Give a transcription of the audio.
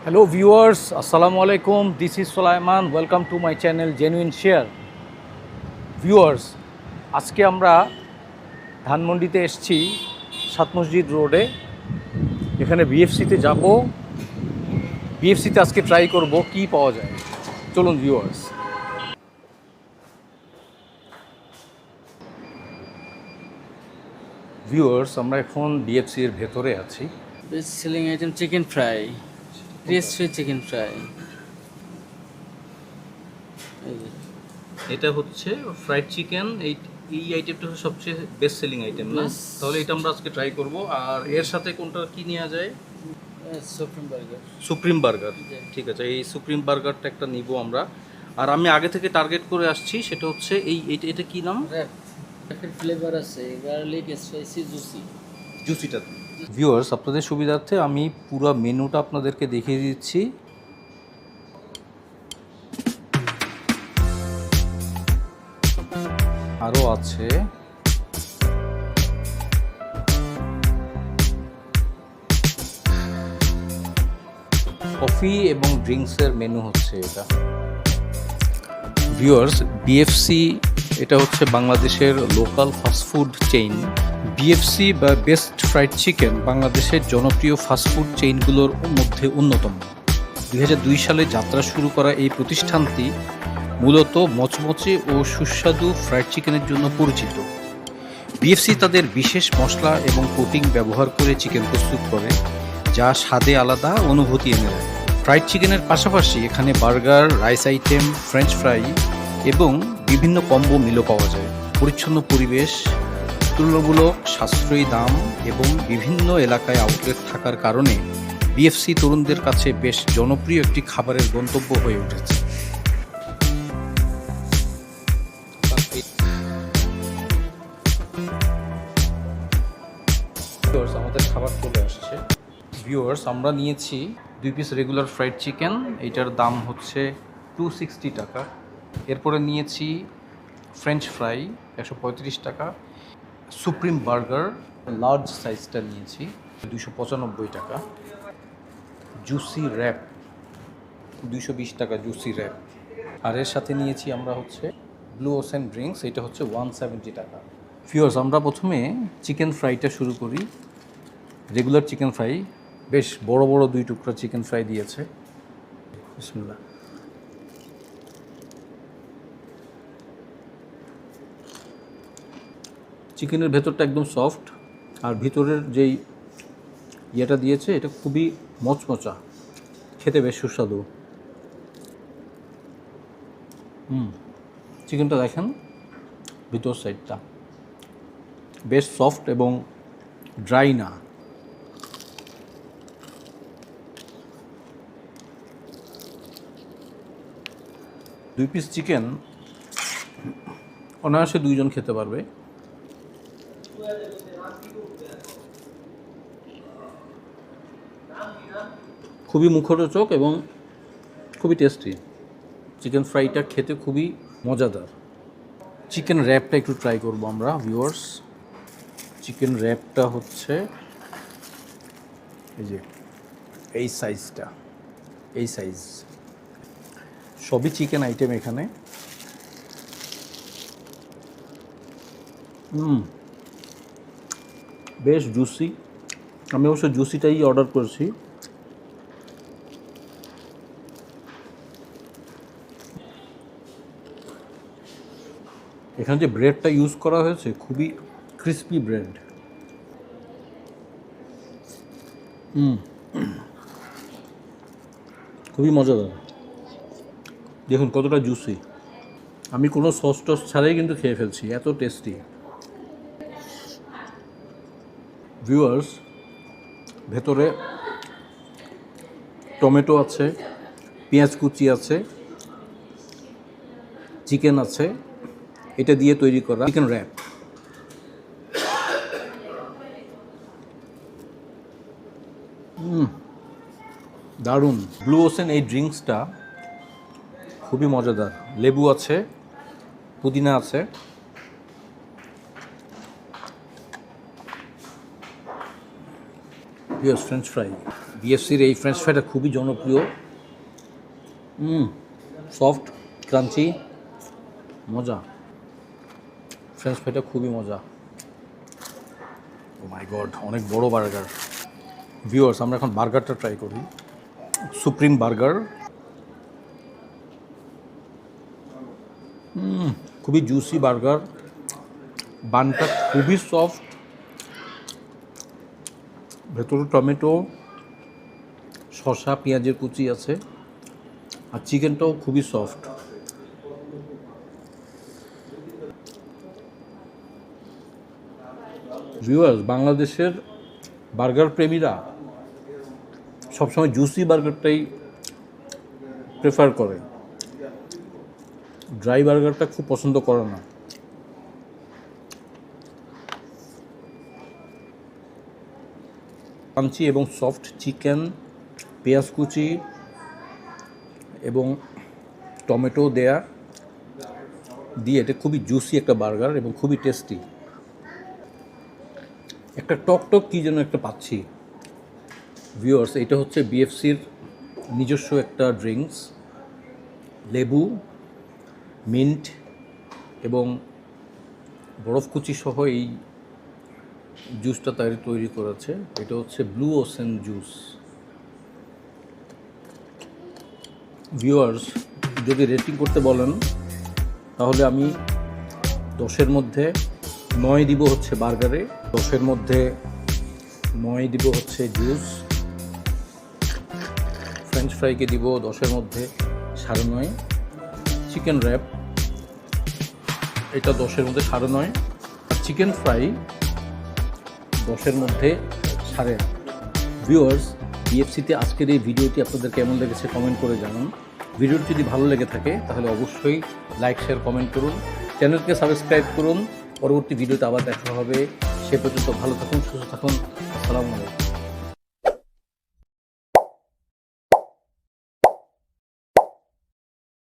Hello viewers, Assalamu alaikum. This is Sulaiman. Welcome to my channel Genuine Share. Viewers, আজকে আমরা ধানমন্ডিতে এসেছি সাত মসজিদ রোডে। এখানে বিএফসিতে যাব। বিএফসিতে আজকে ট্রাই করব কি পাওয়া যায়। চলুন ভিউয়ার্স। ভিউয়ার্স, আমরা এখন বিএফসি এর ভেতরে আছি। Best selling item chicken fry, crispy chicken fry. এটা হচ্ছে ফ্রাইড চিকেন। এই আইটেমটা হচ্ছে সবচেয়ে বেস্ট সেলিং আইটেম না? তাহলে এটা আমরা আজকে ট্রাই করব। আর এর সাথে কোনটা কি নেওয়া যায়? Supreme burger. Supreme burger. ঠিক আছে, এই সুপ্রিম বার্গারটা একটা নিব আমরা। আর আমি আগে থেকে টার্গেট করে আসছি, সেটা হচ্ছে এটা কি নাম? Rapid flavor আছে, garlic, spicy, juicy. জুসিটা। ভিউয়ার্স, আপনাদের সুবিধার্থে আমি পুরো মেনুটা আপনাদেরকে দেখিয়ে দিচ্ছি। আরও আছে কফি এবং ড্রিঙ্কসের মেনু হচ্ছে এটা। ভিউয়ার্স, বিএফসি এটা হচ্ছে বাংলাদেশের লোকাল ফাস্টফুড চেইন। বিএফসি বা বেস্ট ফ্রাইড চিকেন বাংলাদেশের জনপ্রিয় ফাস্টফুড চেইনগুলোর মধ্যে অন্যতম। 2002 সালে যাত্রা শুরু করা এই প্রতিষ্ঠানটি মূলত মচমচে ও সুস্বাদু ফ্রাইড চিকেনের জন্য পরিচিত। বিএফসি তাদের বিশেষ মশলা এবং কোটিং ব্যবহার করে চিকেন প্রস্তুত করে, যা স্বাদে আলাদা অনুভূতি এনে দেয়। ফ্রাইড চিকেনের পাশাপাশি এখানে burger, rice item, French fry এবং বিভিন্ন কম্বো মিলও পাওয়া যায়। পরিচ্ছন্ন পরিবেশ, তুলনামূলক সাশ্রয়ী দাম এবং বিভিন্ন এলাকায় আউটলেট থাকার কারণে বিএফসি তরুণদের কাছে বেশ জনপ্রিয় একটি খাবারের গন্তব্য হয়ে উঠেছে। আমাদের খাবার চলে আসছে। ভিউয়ার্স, আমরা নিয়েছি 2 পিস রেগুলার ফ্রাইড চিকেন। এইটার দাম হচ্ছে 260 টাকা। এরপরে নিয়েছি ফ্রেঞ্চ ফ্রাই 135 টাকা। সুপ্রিম বার্গার লার্জ সাইজটা নিয়েছি 295 টাকা। জুসি র্যাপ 220 টাকা জুসি র্যাপ। আর এর সাথে নিয়েছি আমরা হচ্ছে ব্লু ওশেন ড্রিঙ্কস, এটা হচ্ছে 170 টাকা। ভিউয়ার্স, আমরা প্রথমে চিকেন ফ্রাইটা শুরু করি। রেগুলার চিকেন ফ্রাই, বেশ বড় বড় 2 টুকরা চিকেন ফ্রাই দিয়েছে। বিসমিল্লাহ। চিকেনের ভেতরটা একদম সফট, আর ভিতরের যেই ইয়েটা দিয়েছে এটা খুবই মচমচা, খেতে বেশ সুস্বাদু। চিকেনটা দেখেন, ভিতর সাইডটা বেশ সফট এবং ড্রাই না। দুই পিস চিকেন অনায়াসে 2 জন খেতে পারবে। খুবই মুখরোচক এবং খুবই টেস্টি। চিকেন ফ্রাইটা খেতে খুবই মজাদার। চিকেন র্যাপটা একটু ট্রাই করবো আমরা। ভিউয়ার্স, চিকেন র্যাপটা হচ্ছে এই যে এই সাইজটা, এই সাইজ। সবই চিকেন আইটেম এখানে। বেশ জুসি। আমি অবশ্য জুসিটাই অর্ডার করেছি। এখানে যে ব্রেডটা ইউজ করা হয়েছে খুবই ক্রিস্পি ব্রেড। খুবই মজাদার। দেখুন কতটা জুসি। আমি কোনো সস টস ছাড়াই কিন্তু খেয়ে ফেলছি, এত টেস্টি। ভিউয়ার্স, ভেতরে টমেটো আছে, পেঁয়াজ কুচি আছে, চিকেন আছে। এটা দিয়ে তৈরি করা চিকেন র্যাপ। দারুণ। ব্লু ওশেন এই ড্রিঙ্কসটা খুবই মজাদার। লেবু আছে, পুদিনা আছে। ফ্রেঞ্চ ফ্রাই বিএফসির এই ফ্রেঞ্চ ফ্রাইটা খুবই জনপ্রিয়। সফট, ক্রাঞ্চি, মজা। ফ্রেঞ্চ ফ্রাইটা খুবই মজা। ও মাই গড, অনেক বড় বার্গার। ভিউয়ার্স, আমরা এখন বার্গারটা ট্রাই করি। Supreme burger. খুবই জুসি বার্গার। বানটা খুবই সফট, ভেতরে টমেটো, শসা, পেঁয়াজের কুচি আছে, আর চিকেনটাও খুবই সফট। ভিউয়ার্স, বাংলাদেশের বার্গার প্রেমীরা সবসময় জুসি বার্গারটাই প্রেফার করে, ড্রাই বার্গারটা খুব পছন্দ করে না। ক্রাঞ্চি এবং সফট চিকেন, পেঁয়াজ কুচি এবং টমেটো দেয়া দিয়ে এটা খুবই জুসি একটা বার্গার এবং খুবই টেস্টি। একটা টক কী যেন একটা পাচ্ছি। ভিউয়ার্স, এটা হচ্ছে বিএফসির নিজস্ব একটা ড্রিঙ্কস। লেবু, মিন্ট এবং বরফ কুচি সহ এই জুসটা তৈরি করেছে। এটা হচ্ছে ব্লু ওশেন জুস। ভিউয়ার্স, যদি রেটিং করতে বলেন তাহলে আমি 10-এর মধ্যে 9 দিব হচ্ছে বার্গারে, 10-এর মধ্যে 9 দিব হচ্ছে জুস। ফ্রেঞ্চ ফ্রাইকে দিব 10-এর মধ্যে 9.5। চিকেন র্যাপ এটা 10-এর মধ্যে 9.5। চিকেন ফ্রাই 10-এর মধ্যে 8.5। ভিউয়ার্স, বিএফসিতে আজকের এই ভিডিওটি আপনাদের কেমন লেগেছে কমেন্ট করে জানান। ভিডিওটি যদি ভালো লেগে থাকে তাহলে অবশ্যই লাইক, শেয়ার, কমেন্ট করুন। চ্যানেলকে সাবস্ক্রাইব করুন। পরবর্তী ভিডিওতে আবার দেখা হবে। সে পর্যন্ত ভালো থাকুন, সুস্থ থাকুন। আসসালামু আলাইকুম।